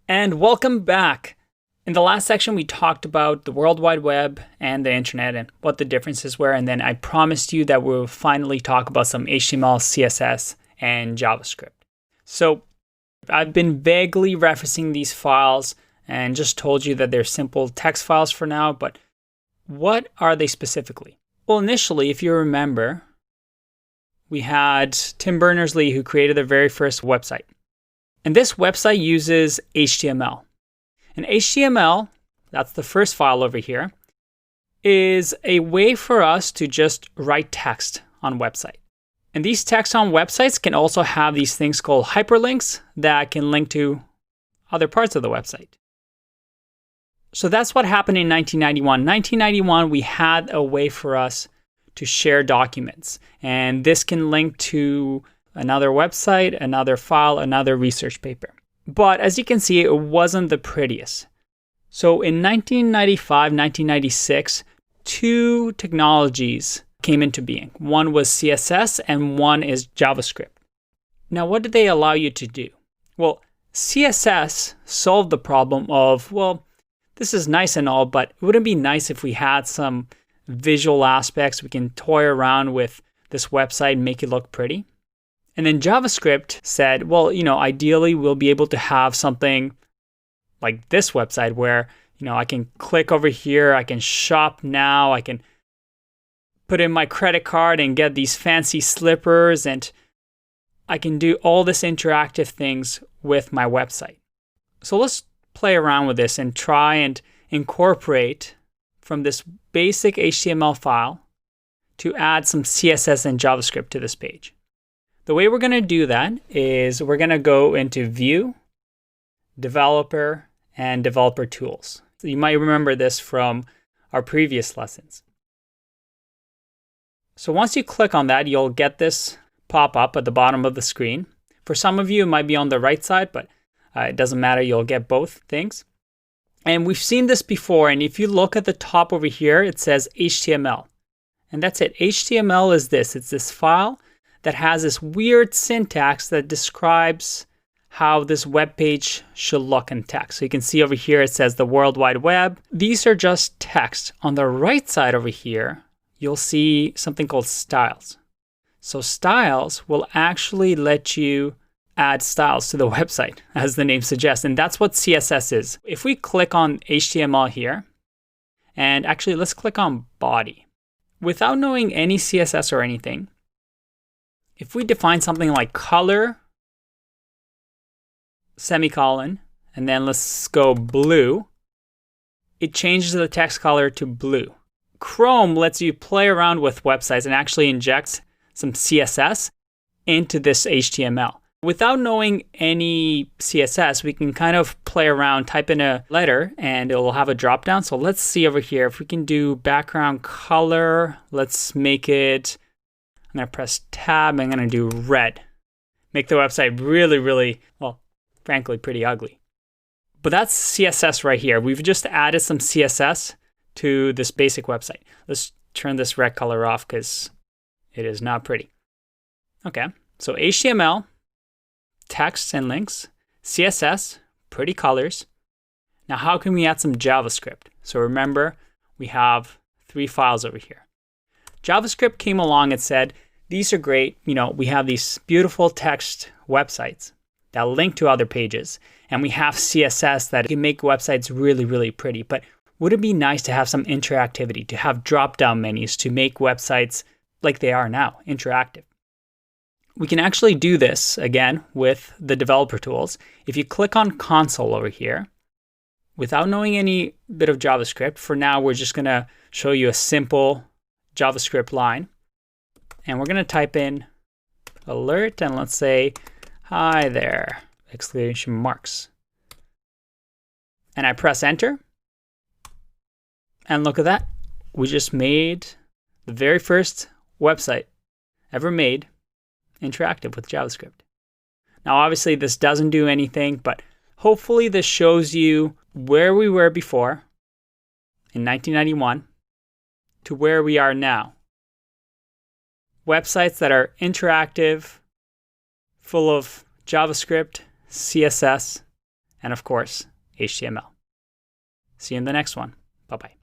And welcome back. In the last section, we talked about the World Wide Web and the internet and what the differences were. And then I promised you that we'll finally talk about some HTML, CSS, and JavaScript. So I've been vaguely referencing these files and just told you that they're simple text files for now. But what are they specifically? Well, initially, if you remember, we had Tim Berners-Lee who created the very first website. And this website uses HTML. And HTML, that's the first file over here, is a way for us to just write text on website. And these texts on websites can also have these things called hyperlinks that can link to other parts of the website. So that's what happened in 1991. 1991, we had a way for us to share documents. And this can link to another website, another file, another research paper. But as you can see, it wasn't the prettiest. So in 1995, 1996, two technologies came into being. One was CSS and one is JavaScript. Now, what did they allow you to do? Well, CSS solved the problem of, well, this is nice and all, but it wouldn't be nice if we had some visual aspects. We can toy around with this website and make it look pretty. And then JavaScript said, well, ideally we'll be able to have something like this website where, I can click over here, I can shop now, I can put in my credit card and get these fancy slippers, and I can do all this interactive things with my website. So let's play around with this and try and incorporate from this basic HTML file to add some CSS and JavaScript to this page. The way we're going to do that is we're going to go into View, Developer, and Developer Tools. So you might remember this from our previous lessons. So once you click on that, you'll get this pop up at the bottom of the screen. For some of you, it might be on the right side, but it doesn't matter. You'll get both things. And we've seen this before. And if you look at the top over here, it says HTML. And that's it. HTML is this. It's this file that has this weird syntax that describes how this web page should look in text. So you can see over here it says the World Wide Web. These are just text. On the right side over here, you'll see something called styles. So styles will actually let you add styles to the website, as the name suggests. And that's what CSS is. If we click on HTML here, and actually let's click on body. Without knowing any CSS or anything, if we define something like color, semicolon, and then let's go blue, it changes the text color to blue. Chrome lets you play around with websites and actually inject some CSS into this HTML. Without knowing any CSS, we can kind of play around, type in a letter, and it will have a drop down. So let's see over here if we can do background color. Let's make it, I'm going to press tab. I'm going to do red. Make the website really, really, well, frankly, pretty ugly. But that's CSS right here. We've just added some CSS to this basic website. Let's turn this red color off because it is not pretty. Okay, so HTML, text and links, CSS, pretty colors. Now, how can we add some JavaScript? So remember, we have three files over here. JavaScript came along and said, these are great. We have these beautiful text websites that link to other pages. And we have CSS that can make websites really, really pretty. But would it be nice to have some interactivity, to have drop-down menus to make websites like they are now, interactive? We can actually do this, again, with the developer tools. If you click on console over here, without knowing any bit of JavaScript, for now we're just going to show you a simple JavaScript line. And we're going to type in alert and let's say, hi there, exclamation marks. And I press enter. And look at that. We just made the very first website ever made interactive with JavaScript. Now, obviously, this doesn't do anything, but hopefully this shows you where we were before in 1991 to where we are now. Websites that are interactive, full of JavaScript, CSS, and of course, HTML. See you in the next one. Bye-bye.